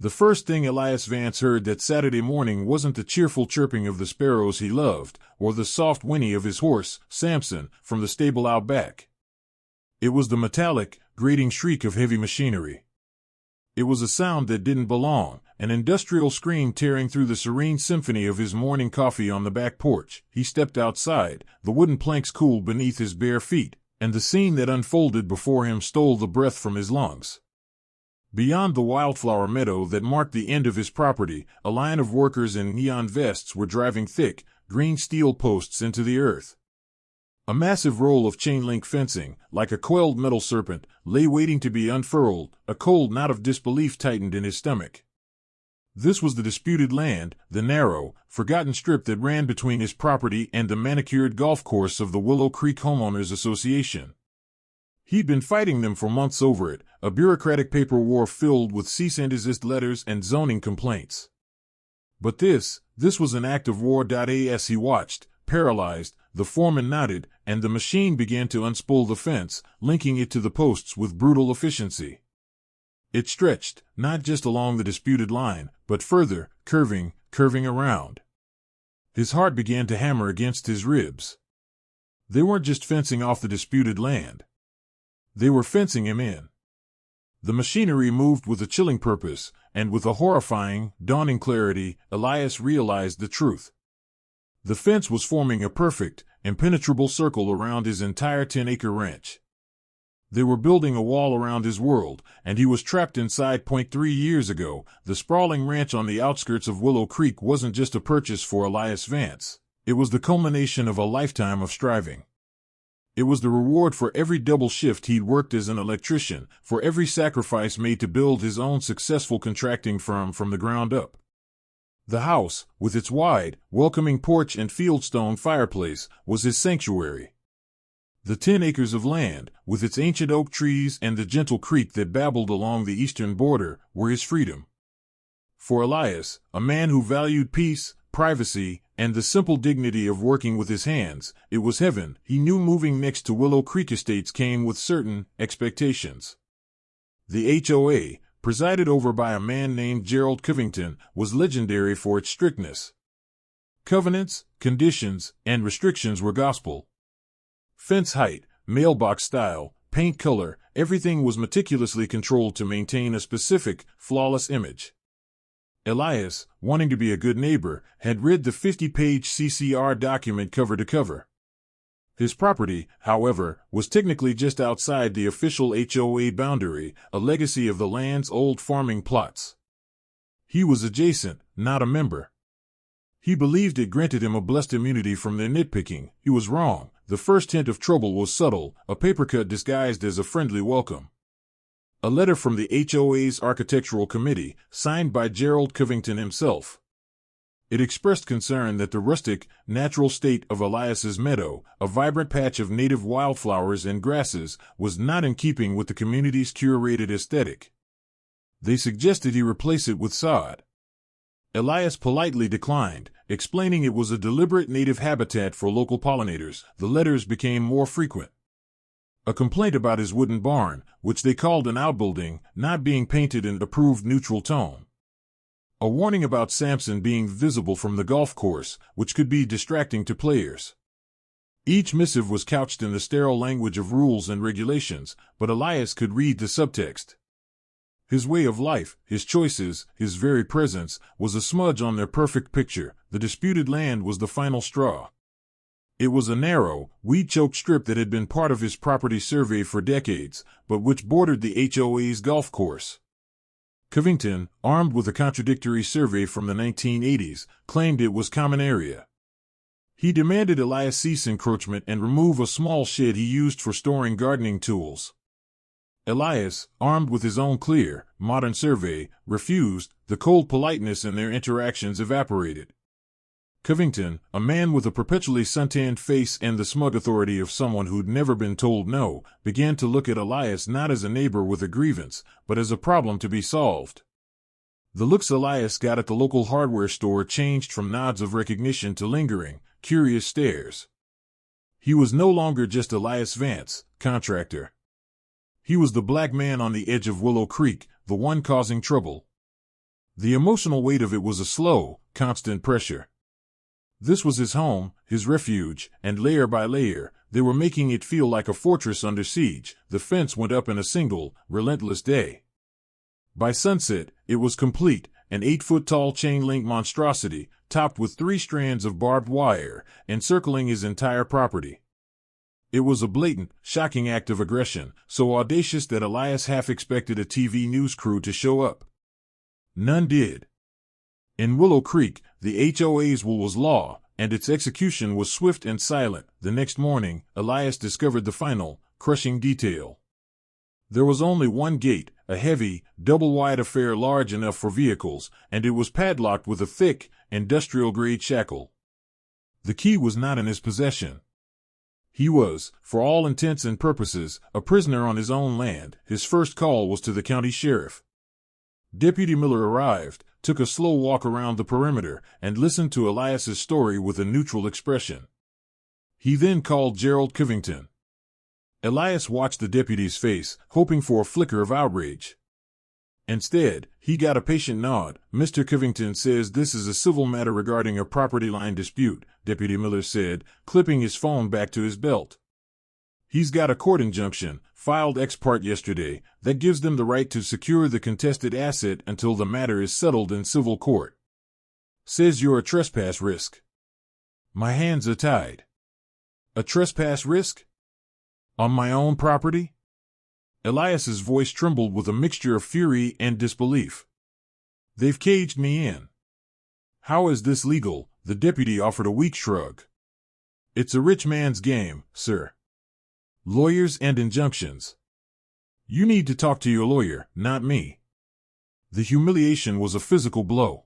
The first thing Elias Vance heard that Saturday morning wasn't the cheerful chirping of the sparrows he loved, or the soft whinny of his horse, Samson, from the stable out back. It was the metallic, grating shriek of heavy machinery. It was a sound that didn't belong, an industrial scream tearing through the serene symphony of his morning coffee on the back porch. He stepped outside, the wooden planks cooled beneath his bare feet, and the scene that unfolded before him stole the breath from his lungs. Beyond the wildflower meadow that marked the end of his property, a line of workers in neon vests were driving thick, green steel posts into the earth. A massive roll of chain-link fencing, like a coiled metal serpent, lay waiting to be unfurled. A cold knot of disbelief tightened in his stomach. This was the disputed land, the narrow, forgotten strip that ran between his property and the manicured golf course of the Willow Creek Homeowners Association. He'd been fighting them for months over it, a bureaucratic paper war filled with cease and desist letters and zoning complaints. But this was an act of war. As he watched, paralyzed, the foreman nodded, and the machine began to unspool the fence, linking it to the posts with brutal efficiency. It stretched, not just along the disputed line, but further, curving around. His heart began to hammer against his ribs. They weren't just fencing off the disputed land. They were fencing him in. The machinery moved with a chilling purpose, and with a horrifying, dawning clarity, Elias realized the truth. The fence was forming a perfect, impenetrable circle around his entire 10-acre ranch. They were building a wall around his world, and he was trapped inside. 3 years ago, the sprawling ranch on the outskirts of Willow Creek wasn't just a purchase for Elias Vance. It was the culmination of a lifetime of striving. It was the reward for every double shift he'd worked as an electrician, for every sacrifice made to build his own successful contracting firm from the ground up. The house, with its wide, welcoming porch and fieldstone fireplace, was his sanctuary. The 10 acres of land, with its ancient oak trees and the gentle creek that babbled along the eastern border, were his freedom. For Elias, a man who valued peace, privacy, and the simple dignity of working with his hands, it was heaven. He knew moving next to Willow Creek Estates came with certain expectations. The HOA, presided over by a man named Gerald Covington, was legendary for its strictness. Covenants, conditions, and restrictions were gospel. Fence height, mailbox style, paint color, everything was meticulously controlled to maintain a specific, flawless image. Elias, wanting to be a good neighbor, had read the 50-page CCR document cover to cover. His property, however, was technically just outside the official HOA boundary, a legacy of the land's old farming plots. He was adjacent, not a member. He believed it granted him a blessed immunity from their nitpicking. He was wrong. The first hint of trouble was subtle, a paper cut disguised as a friendly welcome. A letter from the HOA's architectural committee, signed by Gerald Covington himself. It expressed concern that the rustic, natural state of Elias's meadow, a vibrant patch of native wildflowers and grasses, was not in keeping with the community's curated aesthetic. They suggested he replace it with sod. Elias politely declined, explaining it was a deliberate native habitat for local pollinators. The letters became more frequent. A complaint about his wooden barn, which they called an outbuilding, not being painted in approved neutral tone. A warning about Samson being visible from the golf course, which could be distracting to players. Each missive was couched in the sterile language of rules and regulations, but Elias could read the subtext. His way of life, his choices, his very presence, was a smudge on their perfect picture. The disputed land was the final straw. It was a narrow, weed-choked strip that had been part of his property survey for decades, but which bordered the HOA's golf course. Covington, armed with a contradictory survey from the 1980s, claimed it was common area. He demanded Elias cease encroachment and remove a small shed he used for storing gardening tools. Elias, armed with his own clear, modern survey, refused. The cold politeness in their interactions evaporated. Covington, a man with a perpetually suntanned face and the smug authority of someone who'd never been told no, began to look at Elias not as a neighbor with a grievance, but as a problem to be solved. The looks Elias got at the local hardware store changed from nods of recognition to lingering, curious stares. He was no longer just Elias Vance, contractor. He was the black man on the edge of Willow Creek, the one causing trouble. The emotional weight of it was a slow, constant pressure. This was his home, his refuge, and layer by layer, they were making it feel like a fortress under siege. The fence went up in a single, relentless day. By sunset, it was complete, an 8-foot-tall chain-link monstrosity, topped with 3 strands of barbed wire, encircling his entire property. It was a blatant, shocking act of aggression, so audacious that Elias half expected a TV news crew to show up. None did. In Willow Creek, the HOA's rule was law, and its execution was swift and silent. The next morning, Elias discovered the final, crushing detail. There was only one gate, a heavy, double-wide affair large enough for vehicles, and it was padlocked with a thick, industrial-grade shackle. The key was not in his possession. He was, for all intents and purposes, a prisoner on his own land. His first call was to the county sheriff. Deputy Miller arrived, took a slow walk around the perimeter, and listened to Elias's story with a neutral expression. He then called Gerald Covington. Elias watched the deputy's face, hoping for a flicker of outrage. Instead, he got a patient nod. "Mr. Covington says this is a civil matter regarding a property line dispute," Deputy Miller said, clipping his phone back to his belt. "He's got a court injunction, filed ex parte yesterday, that gives them the right to secure the contested asset until the matter is settled in civil court. Says you're a trespass risk." My hands are tied. "A trespass risk? On my own property?" Elias's voice trembled with a mixture of fury and disbelief. "They've caged me in." "How is this legal?" The deputy offered a weak shrug. "It's a rich man's game, sir. Lawyers and injunctions. You need to talk to your lawyer, not me." The humiliation was a physical blow.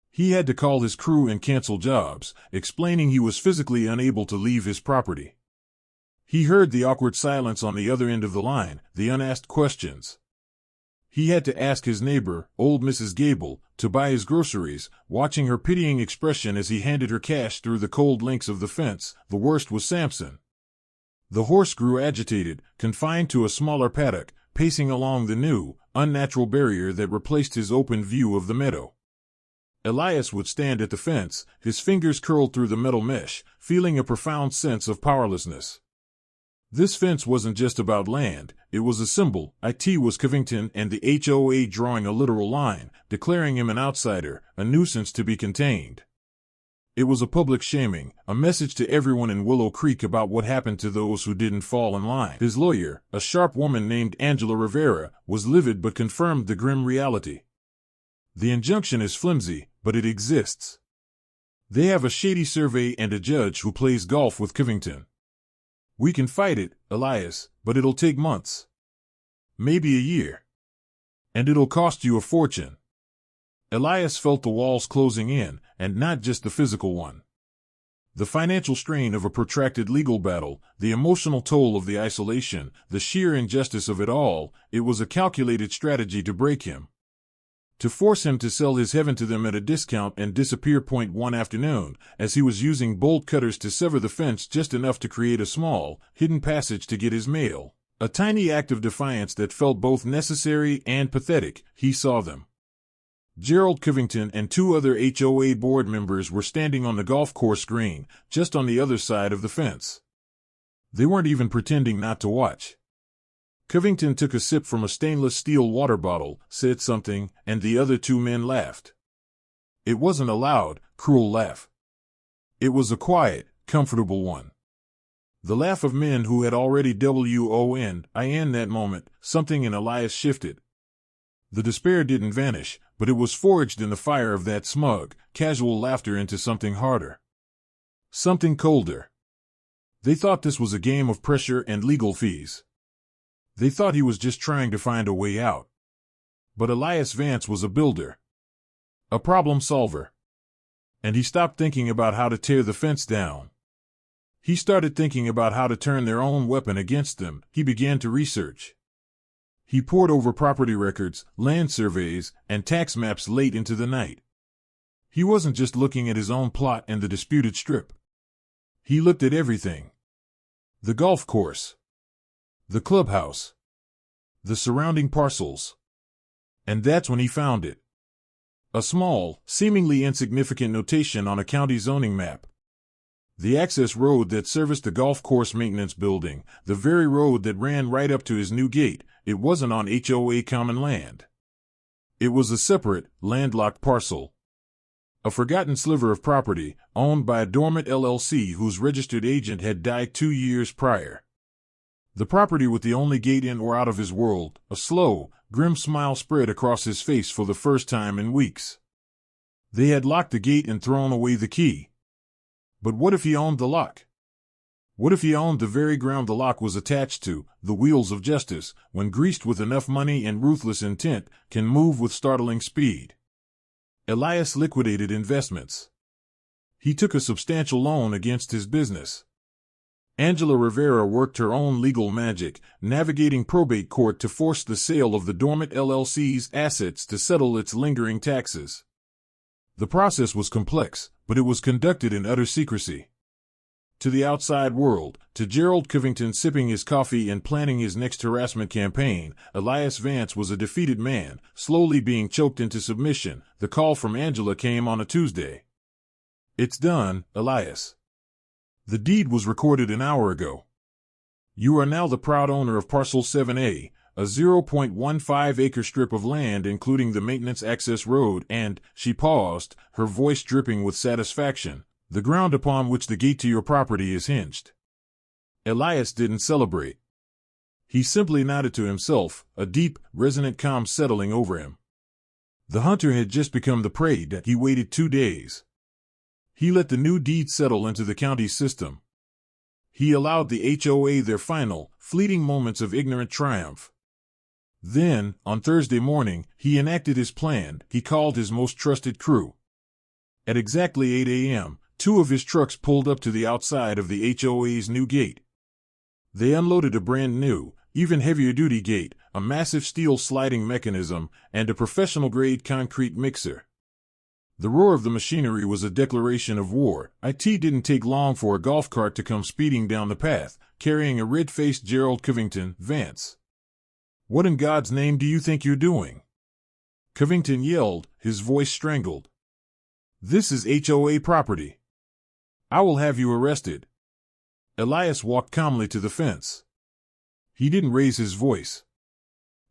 He had to call his crew and cancel jobs, explaining he was physically unable to leave his property. He heard the awkward silence on the other end of the line, the unasked questions. He had to ask his neighbor, old Mrs. Gable, to buy his groceries, watching her pitying expression as he handed her cash through the cold links of the fence. The worst was Sampson. The horse grew agitated, confined to a smaller paddock, pacing along the new, unnatural barrier that replaced his open view of the meadow. Elias would stand at the fence, his fingers curled through the metal mesh, feeling a profound sense of powerlessness. This fence wasn't just about land, it was a symbol. It was Covington and the HOA drawing a literal line, declaring him an outsider, a nuisance to be contained. It was a public shaming, a message to everyone in Willow Creek about what happened to those who didn't fall in line. His lawyer, a sharp woman named Angela Rivera, was livid but confirmed the grim reality. "The injunction is flimsy, but it exists. They have a shady survey and a judge who plays golf with Covington. We can fight it, Elias, but it'll take months. Maybe a year. And it'll cost you a fortune." Elias felt the walls closing in, and not just the physical one. The financial strain of a protracted legal battle, the emotional toll of the isolation, the sheer injustice of it all, it was a calculated strategy to break him. To force him to sell his heaven to them at a discount and disappear. One afternoon, as he was using bolt cutters to sever the fence just enough to create a small, hidden passage to get his mail, a tiny act of defiance that felt both necessary and pathetic, he saw them. Gerald Covington and 2 other HOA board members were standing on the golf course green, just on the other side of the fence. They weren't even pretending not to watch. Covington took a sip from a stainless steel water bottle, said something, and the other 2 men laughed. It wasn't a loud, cruel laugh. It was a quiet, comfortable one. The laugh of men who had already won. In that moment, something in Elias shifted. The despair didn't vanish, but it was forged in the fire of that smug, casual laughter into something harder. Something colder. They thought this was a game of pressure and legal fees. They thought he was just trying to find a way out. But Elias Vance was a builder. A problem solver. And he stopped thinking about how to tear the fence down. He started thinking about how to turn their own weapon against them. He began to research. He pored over property records, land surveys, and tax maps late into the night. He wasn't just looking at his own plot and the disputed strip. He looked at everything. The golf course. The clubhouse. The surrounding parcels. And that's when he found it. A small, seemingly insignificant notation on a county zoning map. The access road that serviced the golf course maintenance building, the very road that ran right up to his new gate, it wasn't on HOA common land. It was a separate, landlocked parcel. A forgotten sliver of property, owned by a dormant LLC whose registered agent had died 2 years prior. The property with the only gate in or out of his world. A slow, grim smile spread across his face for the first time in weeks. They had locked the gate and thrown away the key. But what if he owned the lock? What if he owned the very ground the lock was attached to? The wheels of justice, when greased with enough money and ruthless intent, can move with startling speed. Elias liquidated investments. He took a substantial loan against his business. Angela Rivera worked her own legal magic, navigating probate court to force the sale of the dormant LLC's assets to settle its lingering taxes. The process was complex, but it was conducted in utter secrecy. To the outside world, to Gerald Covington sipping his coffee and planning his next harassment campaign, Elias Vance was a defeated man, slowly being choked into submission. The call from Angela came on a Tuesday. "It's done, Elias. The deed was recorded an hour ago. You are now the proud owner of Parcel 7A, a 0.15-acre strip of land including the maintenance access road and," she paused, her voice dripping with satisfaction, "the ground upon which the gate to your property is hinged." Elias didn't celebrate. He simply nodded to himself, a deep, resonant calm settling over him. The hunter had just become the prey that he waited 2 days. He let the new deed settle into the county's system. He allowed the HOA their final, fleeting moments of ignorant triumph. Then, on Thursday morning, he enacted his plan. He called his most trusted crew. At exactly 8 a.m., 2 of his trucks pulled up to the outside of the HOA's new gate. They unloaded a brand new, even heavier-duty gate, a massive steel sliding mechanism, and a professional-grade concrete mixer. The roar of the machinery was a declaration of war. It didn't take long for a golf cart to come speeding down the path, carrying a red-faced Gerald Covington, Vance. "What in God's name do you think you're doing?" Covington yelled, his voice strangled. "This is HOA property. I will have you arrested." Elias walked calmly to the fence. He didn't raise his voice.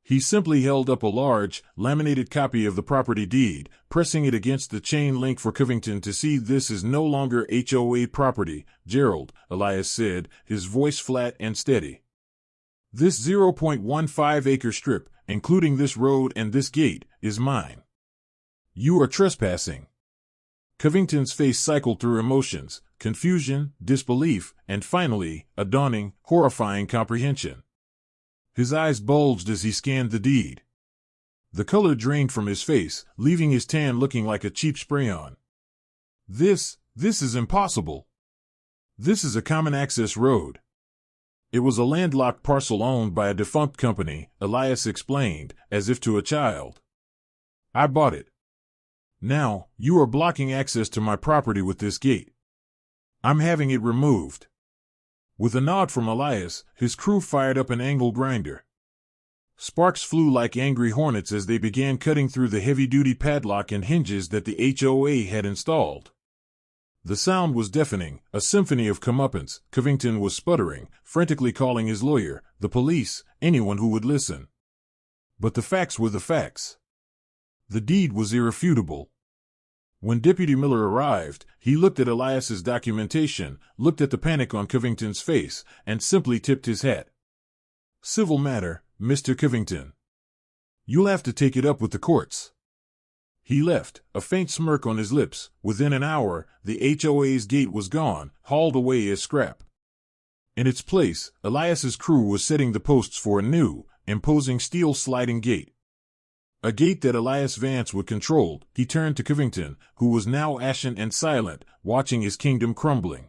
He simply held up a large, laminated copy of the property deed, pressing it against the chain link for Covington to see. "This is no longer HOA property, Gerald," Elias said, his voice flat and steady. "This 0.15-acre strip, including this road and this gate, is mine. You are trespassing." Covington's face cycled through emotions, confusion, disbelief, and finally, a dawning, horrifying comprehension. His eyes bulged as he scanned the deed. The color drained from his face, leaving his tan looking like a cheap spray-on. This is impossible. This is a common access road." It was a landlocked parcel owned by a defunct company, Elias explained, as if to a child. "I bought it. Now, you are blocking access to my property with this gate. I'm having it removed." With a nod from Elias, his crew fired up an angle grinder. Sparks flew like angry hornets as they began cutting through the heavy-duty padlock and hinges that the HOA had installed. The sound was deafening, a symphony of comeuppance. Covington was sputtering, frantically calling his lawyer, the police, anyone who would listen. But the facts were the facts. The deed was irrefutable. When Deputy Miller arrived, he looked at Elias's documentation, looked at the panic on Covington's face, and simply tipped his hat. "Civil matter, Mr. Covington. You'll have to take it up with the courts." He left, a faint smirk on his lips. Within an hour, the HOA's gate was gone, hauled away as scrap. In its place, Elias's crew was setting the posts for a new, imposing steel sliding gate. A gate that Elias Vance would control. He turned to Covington, who was now ashen and silent, watching his kingdom crumbling.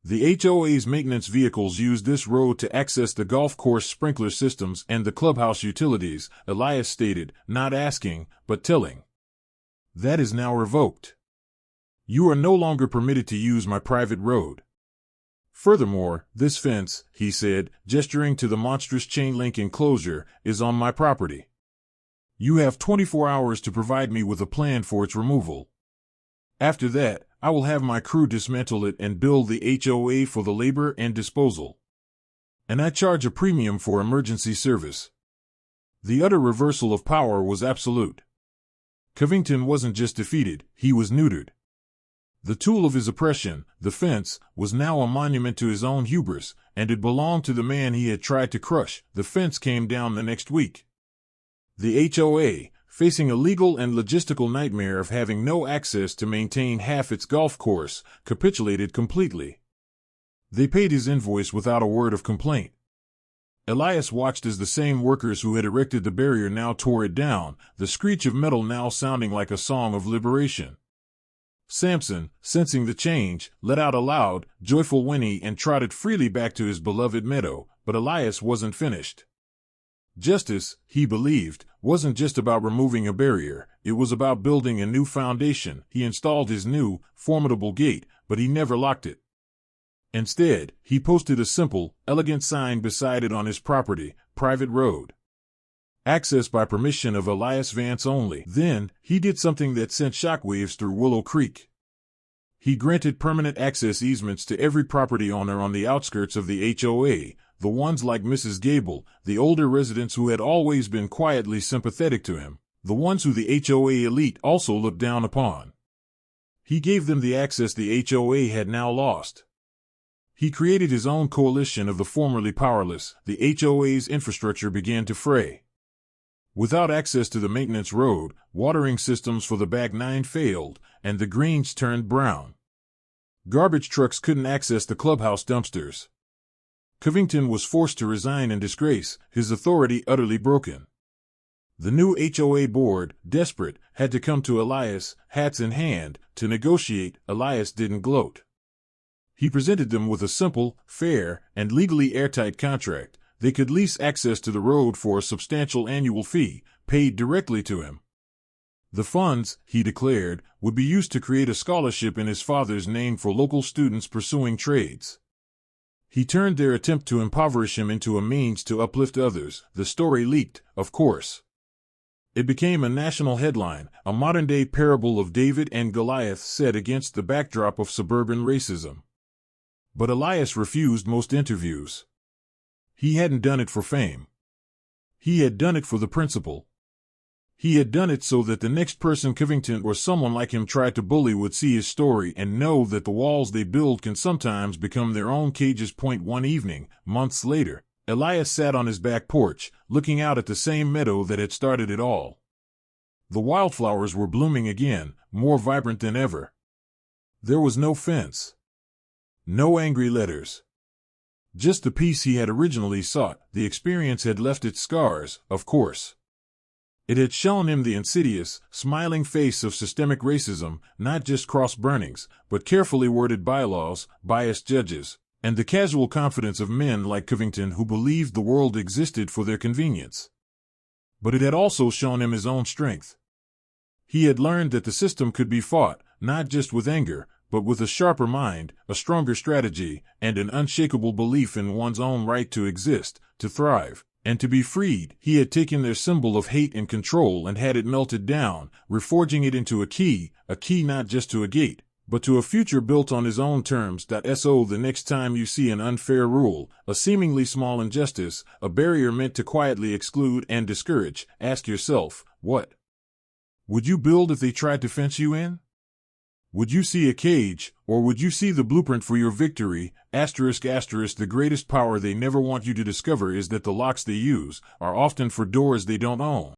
The HOA's maintenance vehicles used this road to access the golf course sprinkler systems and the clubhouse utilities, Elias stated, not asking, but telling. "That is now revoked. You are no longer permitted to use my private road. Furthermore, this fence," he said, gesturing to the monstrous chain link enclosure, "is on my property. You have 24 hours to provide me with a plan for its removal. After that, I will have my crew dismantle it and bill the HOA for the labor and disposal. And I charge a premium for emergency service. The utter reversal of power was absolute. Covington wasn't just defeated, he was neutered. The tool of his oppression, the fence, was now a monument to his own hubris, and it belonged to the man he had tried to crush. The fence came down the next week. The HOA, facing a legal and logistical nightmare of having no access to maintain half its golf course, capitulated completely. They paid his invoice without a word of complaint. Elias watched as the same workers who had erected the barrier now tore it down, the screech of metal now sounding like a song of liberation. Sampson, sensing the change, let out a loud, joyful whinny and trotted freely back to his beloved meadow, but Elias wasn't finished. Justice, he believed, wasn't just about removing a barrier, it was about building a new foundation. He installed his new, formidable gate, but he never locked it. Instead, he posted a simple, elegant sign beside it on his property, private road. Access by permission of Elias Vance only. Then, he did something that sent shockwaves through Willow Creek. He granted permanent access easements to every property owner on the outskirts of the HOA, the ones like Mrs. Gable, the older residents who had always been quietly sympathetic to him, the ones who the HOA elite also looked down upon. He gave them the access the HOA had now lost. He created his own coalition of the formerly powerless. The HOA's infrastructure began to fray. Without access to the maintenance road, watering systems for the back nine failed, and the greens turned brown. Garbage trucks couldn't access the clubhouse dumpsters. Covington was forced to resign in disgrace, his authority utterly broken. The new HOA board, desperate, had to come to Elias, hats in hand, to negotiate. Elias didn't gloat. He presented them with a simple, fair, and legally airtight contract. They could lease access to the road for a substantial annual fee, paid directly to him. The funds, he declared, would be used to create a scholarship in his father's name for local students pursuing trades. He turned their attempt to impoverish him into a means to uplift others. The story leaked, of course. It became a national headline, a modern-day parable of David and Goliath set against the backdrop of suburban racism. But Elias refused most interviews. He hadn't done it for fame. He had done it for the principle. He had done it so that the next person Covington or someone like him tried to bully would see his story and know that the walls they build can sometimes become their own cages. One evening, months later, Elias sat on his back porch, looking out at the same meadow that had started it all. The wildflowers were blooming again, more vibrant than ever. There was no fence. No angry letters. Just the peace he had originally sought. The experience had left its scars, of course. It had shown him the insidious, smiling face of systemic racism, not just cross-burnings, but carefully worded bylaws, biased judges, and the casual confidence of men like Covington who believed the world existed for their convenience. But it had also shown him his own strength. He had learned that the system could be fought, not just with anger, but with a sharper mind, a stronger strategy, and an unshakable belief in one's own right to exist, to thrive, and to be freed. He had taken their symbol of hate and control and had it melted down, reforging it into a key not just to a gate, but to a future built on his own terms. So the next time you see an unfair rule, a seemingly small injustice, a barrier meant to quietly exclude and discourage, ask yourself, what would you build if they tried to fence you in? Would you see a cage, or would you see the blueprint for your victory? ***, the greatest power they never want you to discover is that the locks they use are often for doors they don't own.